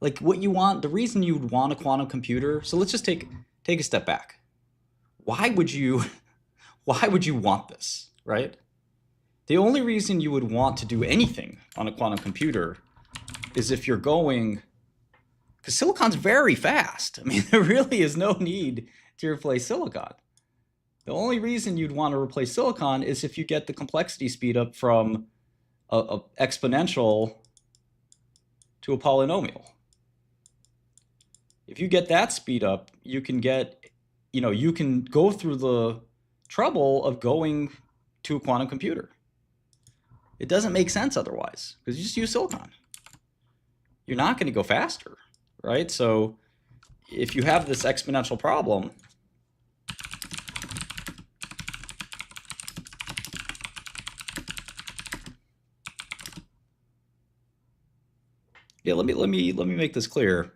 Like what you want, the reason you'd want a quantum computer. So let's just take a step back. Why would you why would you want this, right? The only reason you would want to do anything on a quantum computer is if you're going, because silicon's very fast. I mean, there really is no need to replace silicon. The only reason you'd want to replace silicon is if you get the complexity speed up from a exponential to a polynomial. If you get that speed up, you can get, you can go through the trouble of going to a quantum computer. It doesn't make sense otherwise, because you just use silicon. You're not going to go faster, right? So if you have this exponential problem, yeah, let me make this clear.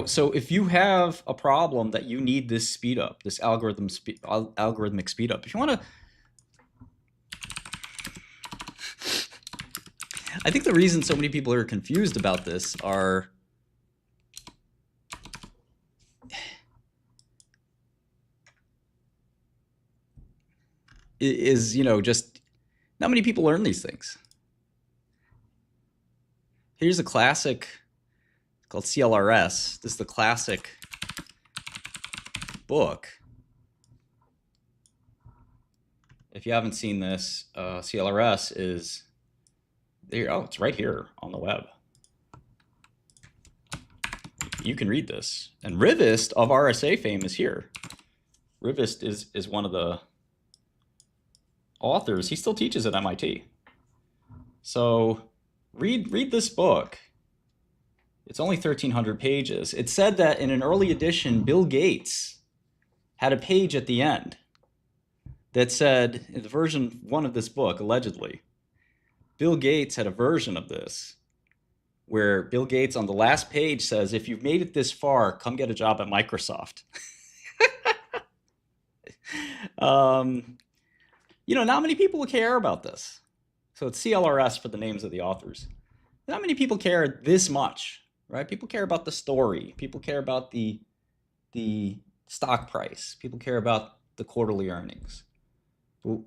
So if you have a problem that you need this speed up, this algorithmic speed up, if you want to, I think the reason so many people are confused about this is just not many people learn these things. Here's a classic called CLRS. This is the classic book. If you haven't seen this, CLRS is there. Oh, it's right here on the web. You can read this. And Rivest of RSA fame is here. Rivest is one of the authors. He still teaches at MIT. So read this book. It's only 1,300 pages. It said that in an early edition, Bill Gates had a page at the end that said, in the version 1 of this book, allegedly, Bill Gates had a version of this where Bill Gates on the last page says, if you've made it this far, come get a job at Microsoft. Not many people care about this. So it's CLRS for the names of the authors. Not many people care this much, right? People care about the story. People care about the stock price. People care about the quarterly earnings. Well,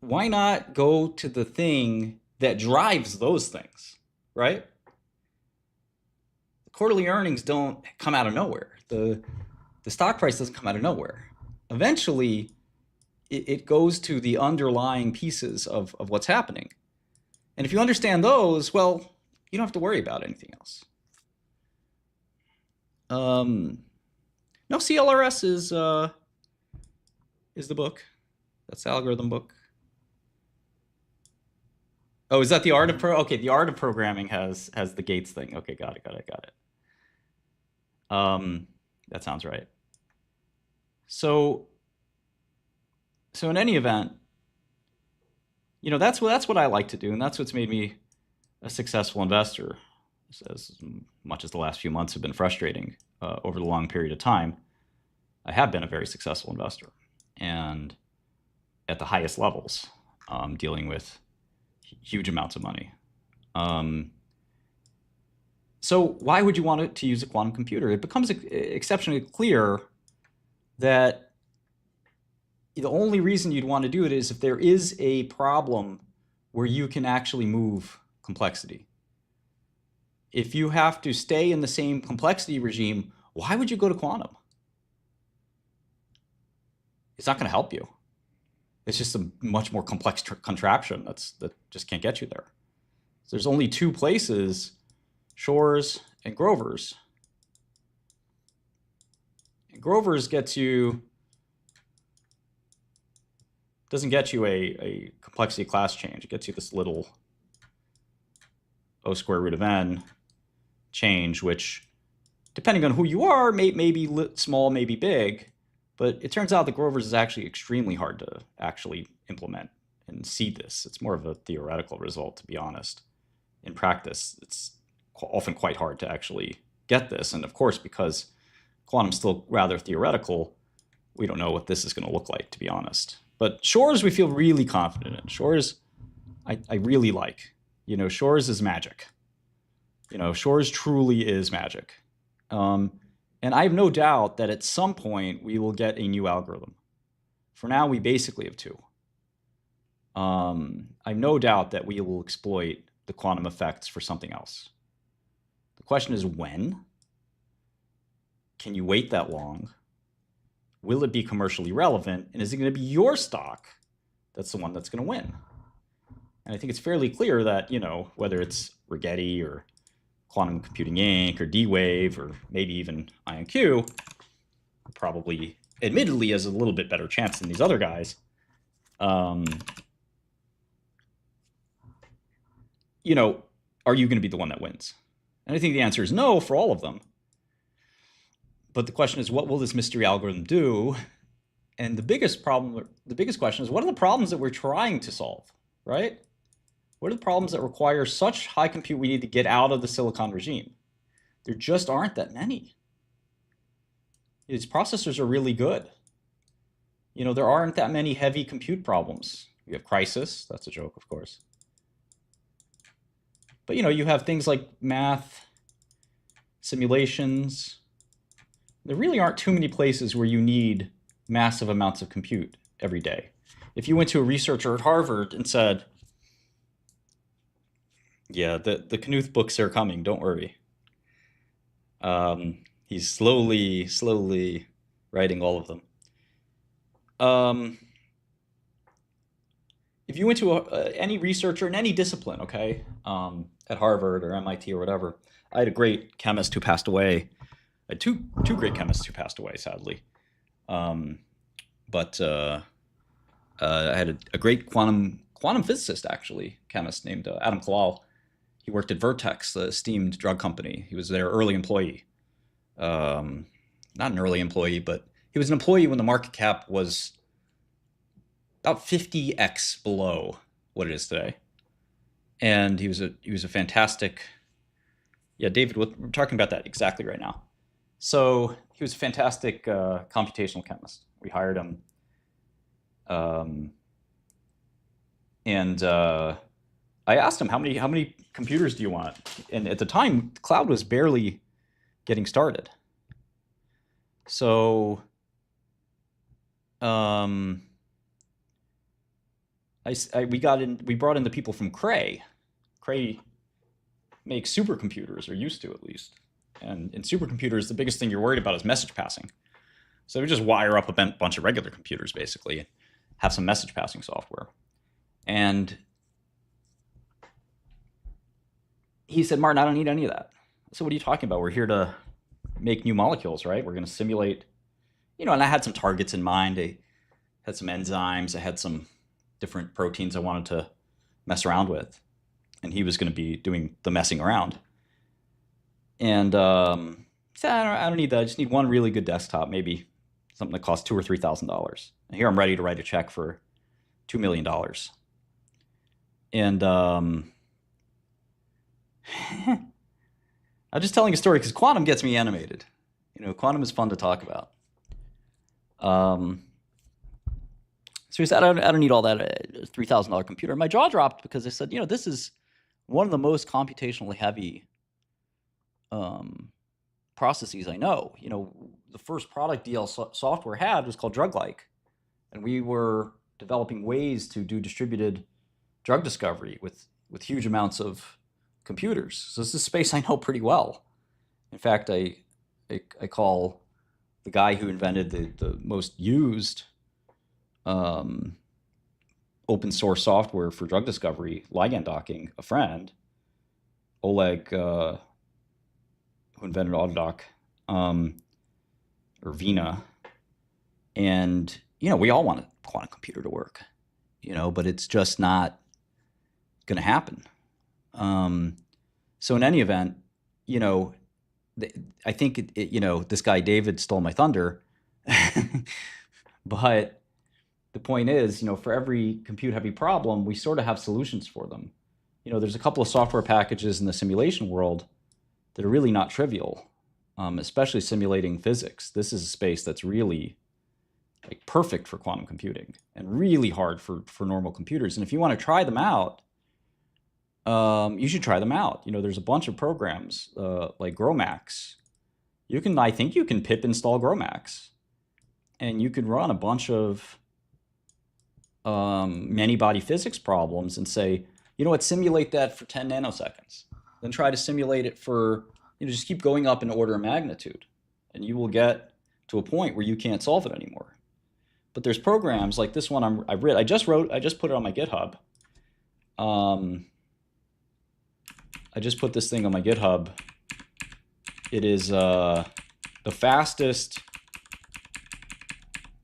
why not go to the thing that drives those things, right? The quarterly earnings don't come out of nowhere. The stock price doesn't come out of nowhere. Eventually, it goes to the underlying pieces of what's happening. And if you understand those, well, you don't have to worry about anything else. No, CLRS is the book. That's the algorithm book. Oh, is that the art of okay, the art of programming has the Gates thing. Okay, got it. That sounds right. So in any event, that's what I like to do, and that's what's made me a successful investor. As much as the last few months have been frustrating over the long period of time, I have been a very successful investor, and at the highest levels, dealing with huge amounts of money. So why would you want to use a quantum computer? It becomes exceptionally clear that the only reason you'd want to do it is if there is a problem where you can actually move complexity. If you have to stay in the same complexity regime, why would you go to quantum? It's not going to help you. It's just a much more complex contraption that just can't get you there. So there's only two places, Shor's and Grover's. And Grover's doesn't get you a complexity class change. It gets you this little O square root of n change, which, depending on who you are, may be small, may be big. But it turns out that Grover's is actually extremely hard to actually implement and see this. It's more of a theoretical result, to be honest. In practice, it's often quite hard to actually get this. And of course, because quantum's still rather theoretical, we don't know what this is going to look like, to be honest. But Shor's we feel really confident in. Shor's I really like. Shor's is magic. Shor's truly is magic. And I have no doubt that at some point we will get a new algorithm. For now, we basically have two. I have no doubt that we will exploit the quantum effects for something else. The question is when? Can you wait that long? Will it be commercially relevant? And is it going to be your stock that's the one that's going to win? And I think it's fairly clear that, whether it's Rigetti or Quantum Computing Inc. or D-Wave or maybe even IonQ, probably admittedly has a little bit better chance than these other guys. Are you going to be the one that wins? And I think the answer is no for all of them. But the question is, what will this mystery algorithm do? And the biggest question is, what are the problems that we're trying to solve, right? What are the problems that require such high compute we need to get out of the silicon regime? There just aren't that many. These processors are really good. There aren't that many heavy compute problems. We have Crisis, that's a joke, of course. But you have things like math, simulations. There really aren't too many places where you need massive amounts of compute every day. If you went to a researcher at Harvard and said, yeah, the Knuth books are coming, don't worry. He's slowly writing all of them. If you went to any researcher in any discipline, okay, at Harvard or MIT or whatever, I had a great chemist who passed away. I had two great chemists who passed away, sadly. But I had a great quantum physicist, actually, chemist named Adam Kalal. He worked at Vertex, the esteemed drug company. He was their early employee. Not an early employee, but he was an employee when the market cap was about 50x below what it is today. And he was a fantastic, yeah, David, we're talking about that exactly right now. So he was a fantastic computational chemist. We hired him. And I asked him, how many computers do you want? And at the time, cloud was barely getting started. So we brought in the people from Cray. Cray makes supercomputers, or used to at least. And in supercomputers, the biggest thing you're worried about is message passing. So we just wire up a bunch of regular computers, basically, and have some message passing software. And he said, Martin, I don't need any of that. I said, what are you talking about? We're here to make new molecules, right? We're going to simulate, and I had some targets in mind. I had some enzymes. I had some different proteins I wanted to mess around with. And he was going to be doing the messing around. And he said, I don't need that. I just need one really good desktop, maybe something that costs $2,000 or $3,000. And here I'm ready to write a check for $2 million. And I'm just telling a story because quantum gets me animated. Quantum is fun to talk about. So he said, I don't need all that $3,000 computer. My jaw dropped because I said, this is one of the most computationally heavy processes I know. The first product DL Software had was called DrugLike. And we were developing ways to do distributed drug discovery with huge amounts of computers. So this is a space I know pretty well. In fact, I call the guy who invented the most used open source software for drug discovery, ligand docking, a friend, Oleg, who invented Autodoc, or Vina. And, we all want a quantum computer to work, but it's just not going to happen. So in any event, I think this guy David stole my thunder, but the point is, for every compute-heavy problem, we sort of have solutions for them. There's a couple of software packages in the simulation world that are really not trivial, especially simulating physics. This is a space that's really perfect for quantum computing and really hard for normal computers. And if you want to try them out, you should try them out. You know, there's a bunch of programs like GROMACS. I think you can pip install GROMACS, and you can run a bunch of many-body physics problems and say, you know what, simulate that for 10 nanoseconds. Then try to simulate it for, you know, just keep going up in order of magnitude, and you will get to a point where you can't solve it anymore. But there's programs like this one I just put it on my GitHub. I just put this thing on my GitHub. It is the fastest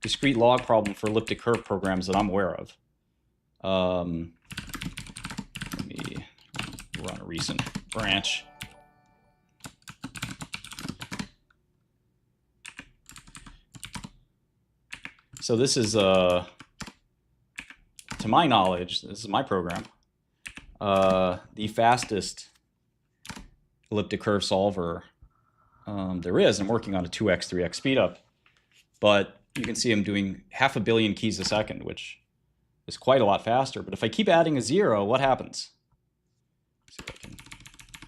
discrete log problem for elliptic curve programs that I'm aware of. Let me run a recent branch. So this is, to my knowledge, this is my program, the fastest elliptic curve solver there is. I'm working on a 2x, 3x speedup, but you can see I'm doing 500 million keys a second, which is quite a lot faster. But if I keep adding a 0, what happens? Let's see if I can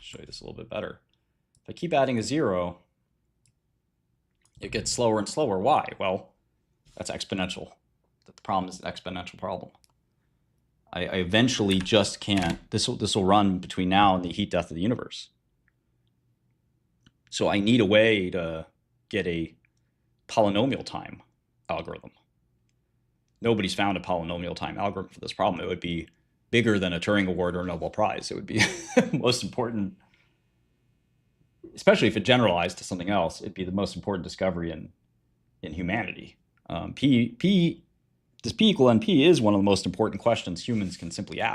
show you this a little bit better. If I keep adding a 0, it gets slower and slower. Why? Well, that's exponential. The problem is an exponential problem. I eventually just can't. This will run between now and the heat death of the universe. So I need a way to get a polynomial time algorithm. Nobody's found a polynomial time algorithm for this problem. It would be bigger than a Turing Award or a Nobel Prize. It would be most important, especially if it generalized to something else. It'd be the most important discovery in humanity. Does P equal NP is one of the most important questions humans can simply ask.